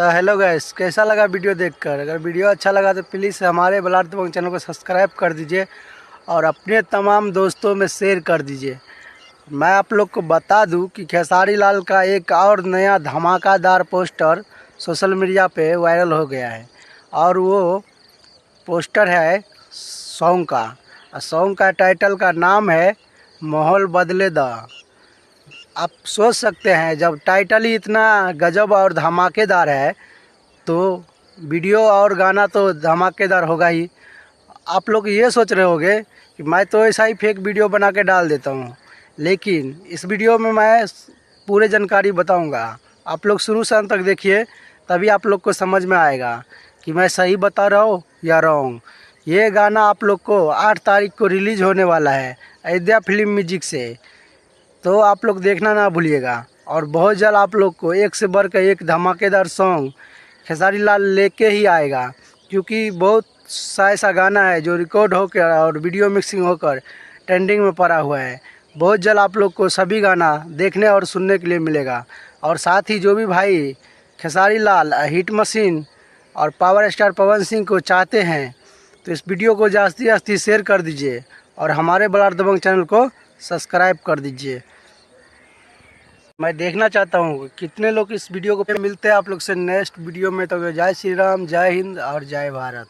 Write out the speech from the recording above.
Hello guys, कैसा लगा video देखकर। अगर वीडियो अच्छा लगा तो प्लीज़ हमारे बलार्ड दबंग चैनल को सब्सक्राइब कर दीजिए और अपने तमाम दोस्तों में शेयर कर दीजिए। मैं आप लोग को बता दूं कि खेसारी लाल का एक और नया धमाकेदार पोस्टर सोशल मीडिया पे वायरल हो गया है और वो पोस्टर है सॉन्ग का। सॉन्ग का टाइटल का नाम है माहौल बदले दा। आप सोच सकते हैं, जब टाइटल ही इतना गजब और धमाकेदार है तो वीडियो और गाना तो धमाकेदार होगा ही। आप लोग ये सोच रहे होंगे कि मैं तो ऐसा ही फेक वीडियो बना के डाल देता हूँ, लेकिन इस वीडियो में मैं पूरे जानकारी बताऊँगा। आप लोग शुरू से अंत तक देखिए, तभी आप लोग को समझ में आएगा कि मैं सही बता रहा हूँ या रॉन्ग। ये गाना आप लोग को 8 तारीख को रिलीज़ होने वाला है अयोध्या फिल्म म्यूजिक से, तो आप लोग देखना ना भूलिएगा। और बहुत जल्द आप लोग को एक से बढ़कर एक धमाकेदार सॉन्ग खेसारी लाल लेके ही आएगा, क्योंकि बहुत सा ऐसा गाना है जो रिकॉर्ड होकर और वीडियो मिक्सिंग होकर ट्रेंडिंग में पड़ा हुआ है। बहुत जल्द आप लोग को सभी गाना देखने और सुनने के लिए मिलेगा। और साथ ही जो भी भाई खेसारी लाल हिट मशीन और पावर स्टार पवन सिंह को चाहते हैं तो इस वीडियो को जास्ती जास्ती शेयर कर दीजिए और हमारे बलार्ड दबंग चैनल को सब्सक्राइब कर दीजिए। मैं देखना चाहता हूँ कितने लोग इस वीडियो को मिलते हैं आप लोग से नेक्स्ट वीडियो में। तो जय श्री राम, जय हिंद और जय भारत।